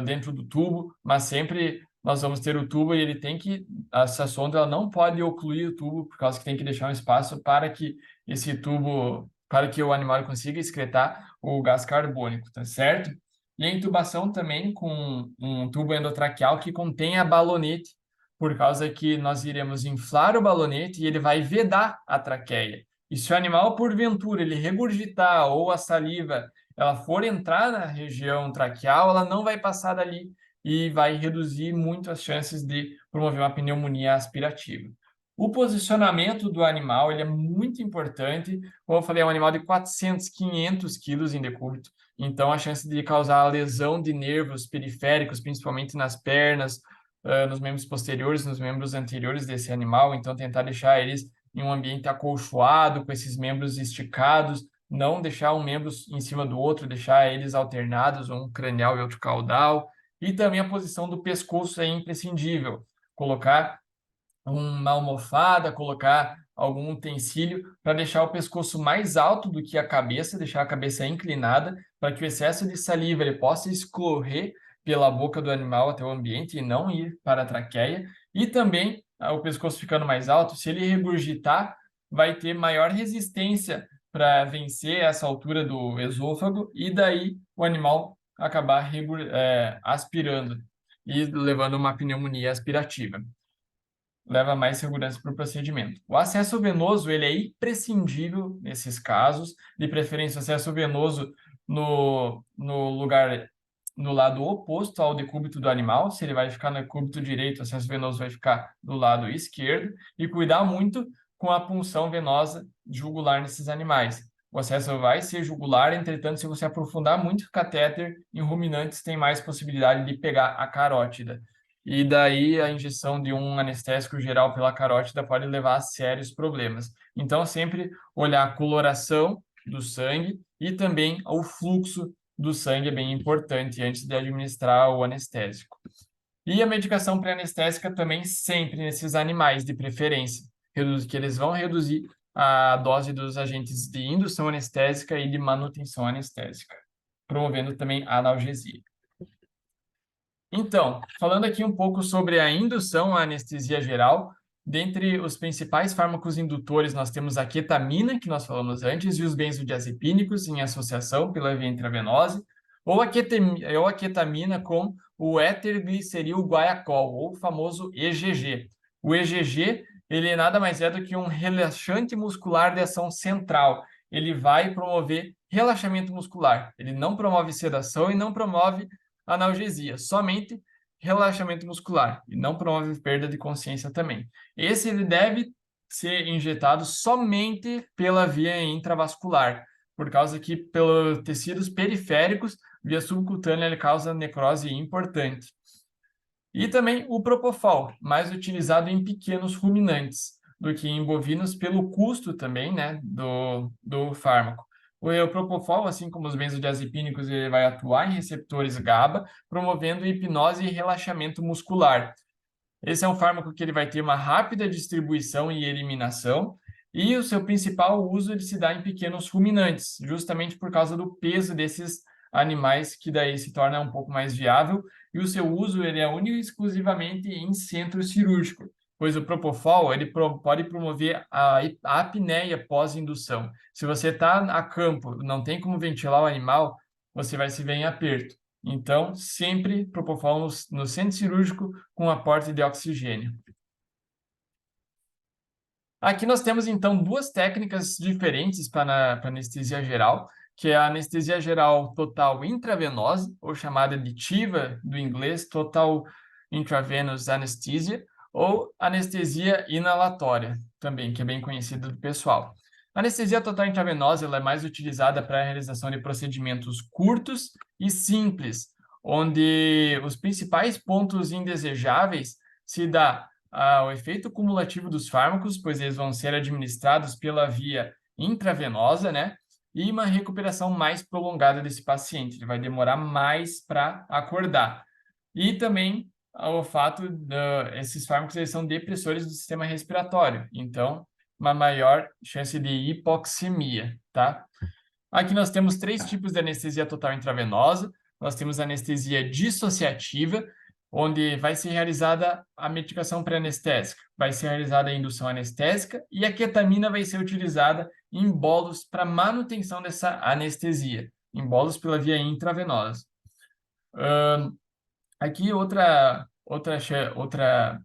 dentro do tubo, mas sempre nós vamos ter o tubo e ele tem que, essa sonda ela não pode ocluir o tubo, por causa que tem que deixar um espaço para que esse tubo, para que o animal consiga excretar o gás carbônico, tá certo? E a intubação também com um tubo endotraqueal que contém a balonete, por causa que nós iremos inflar o balonete e ele vai vedar a traqueia. E se o animal, porventura, ele regurgitar ou a saliva ela for entrar na região traqueal, ela não vai passar dali e vai reduzir muito as chances de promover uma pneumonia aspirativa. O posicionamento do animal ele é muito importante. Como eu falei, é um animal de 400, 500 quilos em decúbito. Então, a chance de causar lesão de nervos periféricos, principalmente nas pernas, nos membros posteriores, nos membros anteriores desse animal. Então, tentar deixar eles em um ambiente acolchoado, com esses membros esticados, não deixar um membro em cima do outro, deixar eles alternados, um cranial e outro caudal. E também a posição do pescoço é imprescindível. Colocar uma almofada, colocar algum utensílio para deixar o pescoço mais alto do que a cabeça, deixar a cabeça inclinada, para que o excesso de saliva ele possa escorrer pela boca do animal até o ambiente e não ir para a traqueia. E também, o pescoço ficando mais alto, se ele regurgitar, vai ter maior resistência para vencer essa altura do esôfago e daí o animal acabar aspirando e levando uma pneumonia aspirativa. Leva mais segurança para o procedimento. O acesso venoso ele é imprescindível nesses casos, de preferência acesso venoso no lugar, no lado oposto ao decúbito do animal. Se ele vai ficar no decúbito direito, o acesso venoso vai ficar do lado esquerdo, e cuidar muito com a punção venosa jugular nesses animais. O acesso vai ser jugular, entretanto, se você aprofundar muito o catéter, em ruminantes tem mais possibilidade de pegar a carótida. E daí a injeção de um anestésico geral pela carótida pode levar a sérios problemas. Então, sempre olhar a coloração do sangue e também o fluxo do sangue é bem importante antes de administrar o anestésico. E a medicação pré-anestésica também sempre nesses animais, de preferência, que eles vão reduzir a dose dos agentes de indução anestésica e de manutenção anestésica, promovendo também a analgesia. Então, falando aqui um pouco sobre a indução à anestesia geral, dentre os principais fármacos indutores, nós temos a ketamina, que nós falamos antes, e os benzodiazepínicos em associação pela via intravenosa, ou a ketamina com o éter-gliceril guaiacol, ou o famoso EGG. O EGG, ele nada mais é do que um relaxante muscular de ação central. Ele vai promover relaxamento muscular. Ele não promove sedação e não promove analgesia, somente relaxamento muscular, e não promove perda de consciência também. Esse ele deve ser injetado somente pela via intravascular, por causa que pelos tecidos periféricos, via subcutânea, ele causa necrose importante. E também o propofol, mais utilizado em pequenos ruminantes do que em bovinos, pelo custo também, né, do fármaco. O propofol, assim como os benzodiazepínicos, ele vai atuar em receptores GABA, promovendo hipnose e relaxamento muscular. Esse é um fármaco que ele vai ter uma rápida distribuição e eliminação, e o seu principal uso ele se dá em pequenos ruminantes, justamente por causa do peso desses animais, que daí se torna um pouco mais viável, e o seu uso ele é único e exclusivamente em centro cirúrgico, pois o propofol ele pode promover a apneia pós-indução. Se você está a campo, não tem como ventilar o animal, você vai se ver em aperto. Então, sempre propofol no centro cirúrgico com aporte de oxigênio. Aqui nós temos, então, duas técnicas diferentes para anestesia geral, que é a anestesia geral total intravenosa, ou chamada de TIVA, do inglês, Total Intravenous Anesthesia, ou anestesia inalatória, também, que é bem conhecida do pessoal. A anestesia total intravenosa ela é mais utilizada para a realização de procedimentos curtos e simples, onde os principais pontos indesejáveis se dá o efeito cumulativo dos fármacos, pois eles vão ser administrados pela via intravenosa, né? E uma recuperação mais prolongada desse paciente. Ele vai demorar mais para acordar. E também o fato de esses fármacos eles são depressores do sistema respiratório. Então, uma maior chance de hipoxemia, tá? Aqui nós temos três tipos de anestesia total intravenosa. Nós temos anestesia dissociativa, onde vai ser realizada a medicação pré-anestésica, vai ser realizada a indução anestésica e a ketamina vai ser utilizada em bolos para manutenção dessa anestesia, em bolos pela via intravenosa. Aqui outra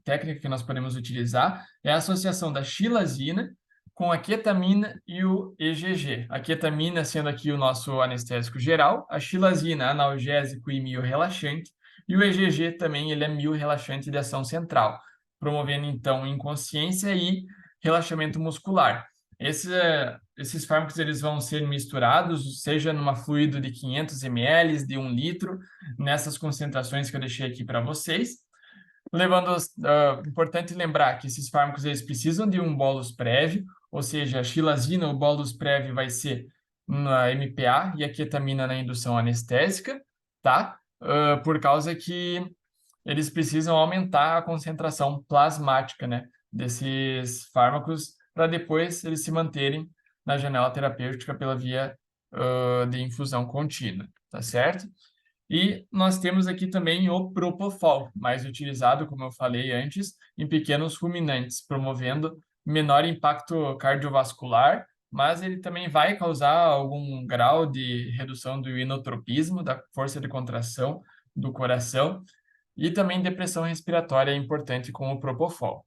técnica que nós podemos utilizar é a associação da xilazina com a ketamina e o EGG. A ketamina sendo aqui o nosso anestésico geral, a xilazina analgésico e miorrelaxante, e o EGG também ele é miorrelaxante de ação central, promovendo então inconsciência e relaxamento muscular. Esses fármacos eles vão ser misturados, seja numa fluido de 500 ml, de 1 litro, nessas concentrações que eu deixei aqui para vocês. Importante lembrar que esses fármacos eles precisam de um bolus prévio, ou seja, a xilazina, o bolus prévio vai ser na MPA e a ketamina na indução anestésica, tá? Por causa que eles precisam aumentar a concentração plasmática, né? desses fármacos para depois eles se manterem na janela terapêutica pela via de infusão contínua, tá certo? E nós temos aqui também o propofol, mais utilizado, como eu falei antes, em pequenos ruminantes, promovendo menor impacto cardiovascular, mas ele também vai causar algum grau de redução do inotropismo, da força de contração do coração, e também depressão respiratória é importante com o propofol.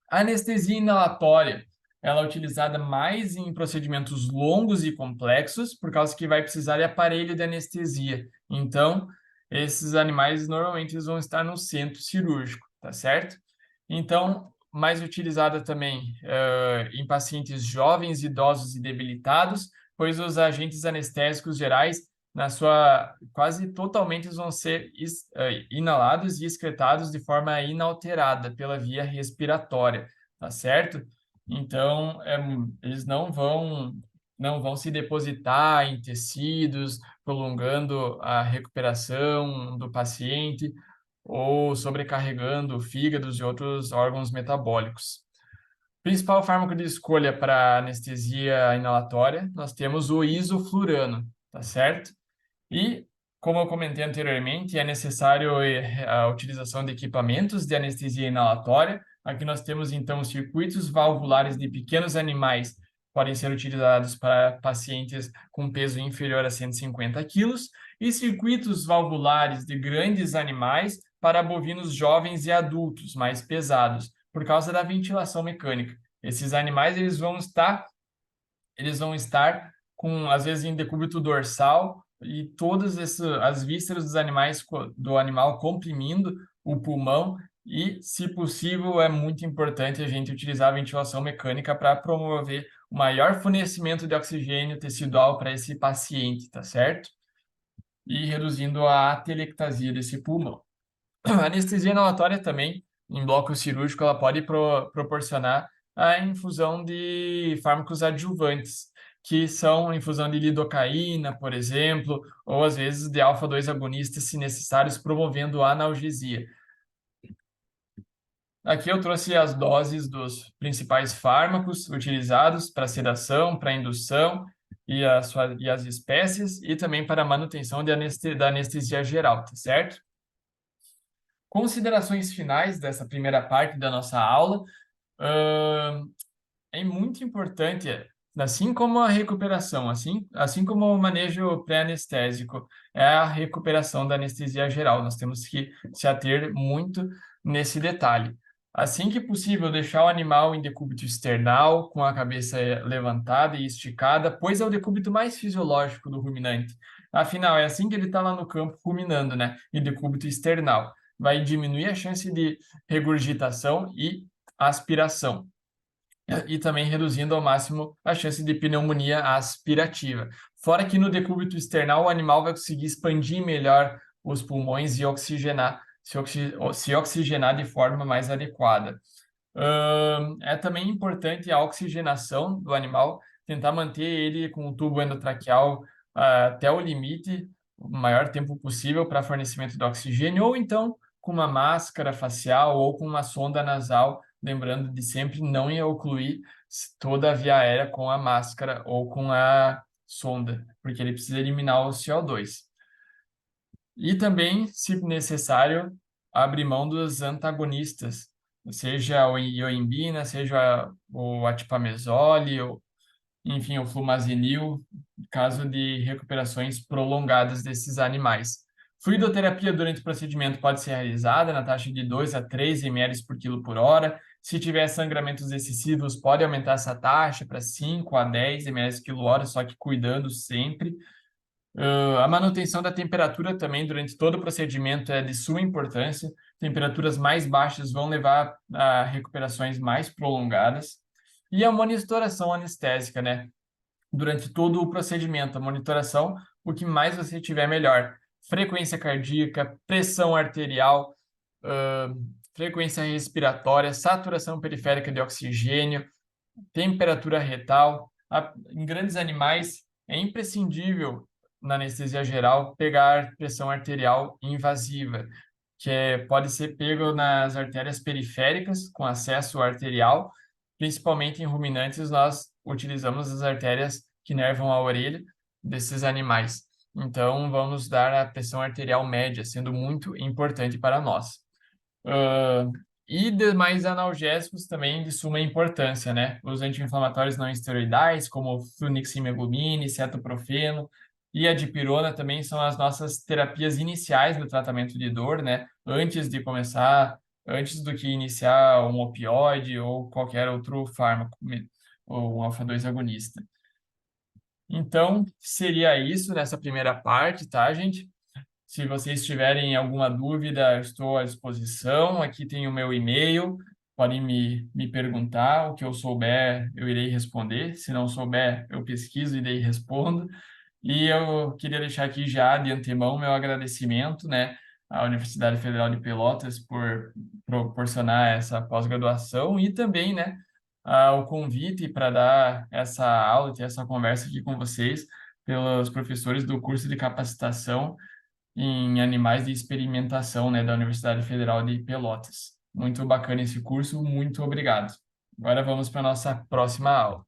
A anestesia inalatória, ela é utilizada mais em procedimentos longos e complexos, por causa que vai precisar de aparelho de anestesia. Então, esses animais normalmente eles vão estar no centro cirúrgico, tá certo? Então, mais utilizada também em pacientes jovens, idosos e debilitados, pois os agentes anestésicos gerais, na sua quase totalmente, vão ser inalados e excretados de forma inalterada pela via respiratória, tá certo? Então, eles não vão se depositar em tecidos, prolongando a recuperação do paciente ou sobrecarregando fígados e outros órgãos metabólicos. Principal fármaco de escolha para anestesia inalatória, nós temos o isoflurano, tá certo? E, como eu comentei anteriormente, é necessário a utilização de equipamentos de anestesia inalatória. Aqui nós temos, então, os circuitos valvulares de pequenos animais, podem ser utilizados para pacientes com peso inferior a 150 quilos, e circuitos valvulares de grandes animais para bovinos jovens e adultos, mais pesados, por causa da ventilação mecânica. Esses animais eles vão estar com, às vezes, em decúbito dorsal e todas as vísceras dos animais, do animal comprimindo o pulmão e, se possível, é muito importante a gente utilizar a ventilação mecânica para promover o maior fornecimento de oxigênio tecidual para esse paciente, tá certo? E reduzindo a atelectasia desse pulmão. A anestesia inalatória também, em bloco cirúrgico, ela pode proporcionar a infusão de fármacos adjuvantes, que são a infusão de lidocaína, por exemplo, ou às vezes de alfa-2 agonistas, se necessários, promovendo a analgesia. Aqui eu trouxe as doses dos principais fármacos utilizados para sedação, para indução e as espécies, e também para manutenção da anestesia geral, tá certo? Considerações finais dessa primeira parte da nossa aula. É muito importante, assim como a recuperação, assim como o manejo pré-anestésico, é a recuperação da anestesia geral. Nós temos que se ater muito nesse detalhe. Assim que possível, deixar o animal em decúbito external, com a cabeça levantada e esticada, pois é o decúbito mais fisiológico do ruminante. Afinal, é assim que ele está lá no campo ruminando, né? Em decúbito external. Vai diminuir a chance de regurgitação e aspiração e também reduzindo ao máximo a chance de pneumonia aspirativa. Fora que no decúbito external o animal vai conseguir expandir melhor os pulmões e se oxigenar de forma mais adequada. É também importante a oxigenação do animal, tentar manter ele com o tubo endotraqueal até o limite, o maior tempo possível para fornecimento de oxigênio, ou então com uma máscara facial ou com uma sonda nasal, lembrando de sempre não ocluir toda a via aérea com a máscara ou com a sonda, porque ele precisa eliminar o CO2. E também, se necessário, abrir mão dos antagonistas, seja o ioimbina, seja o atipamezole, ou, enfim, o flumazenil, caso de recuperações prolongadas desses animais. Fluidoterapia durante o procedimento pode ser realizada na taxa de 2 a 3 ml por quilo por hora. Se tiver sangramentos excessivos, pode aumentar essa taxa para 5 a 10 ml quilo hora, só que cuidando sempre. A manutenção da temperatura também durante todo o procedimento é de suma importância. Temperaturas mais baixas vão levar a recuperações mais prolongadas. E a monitoração anestésica, né? Durante todo o procedimento, a monitoração, o que mais você tiver melhor. Frequência cardíaca, pressão arterial, frequência respiratória, saturação periférica de oxigênio, temperatura retal. Em grandes animais, é imprescindível na anestesia geral pegar pressão arterial invasiva. pode ser pego nas artérias periféricas, com acesso arterial, principalmente em ruminantes, nós utilizamos as artérias que nervam a orelha desses animais. Então, vamos dar a pressão arterial média, sendo muito importante para nós. Ah, e demais analgésicos também de suma importância, né? Os anti-inflamatórios não esteroidais, como fluniximab, cetoprofeno e a dipirona também são as nossas terapias iniciais do tratamento de dor, né? Antes do que iniciar um opioide ou qualquer outro fármaco, ou um alfa-2 agonista. Então, seria isso nessa primeira parte, tá, gente? Se vocês tiverem alguma dúvida, eu estou à disposição. Aqui tem o meu e-mail, podem me perguntar. O que eu souber, eu irei responder. Se não souber, eu pesquiso e daí respondo. E eu queria deixar aqui já de antemão meu agradecimento, né, à Universidade Federal de Pelotas por proporcionar essa pós-graduação e também, né, o convite para dar essa aula, ter essa conversa aqui com vocês, pelos professores do curso de capacitação em animais de experimentação, né, da Universidade Federal de Pelotas. Muito bacana esse curso, muito obrigado. Agora vamos para a nossa próxima aula.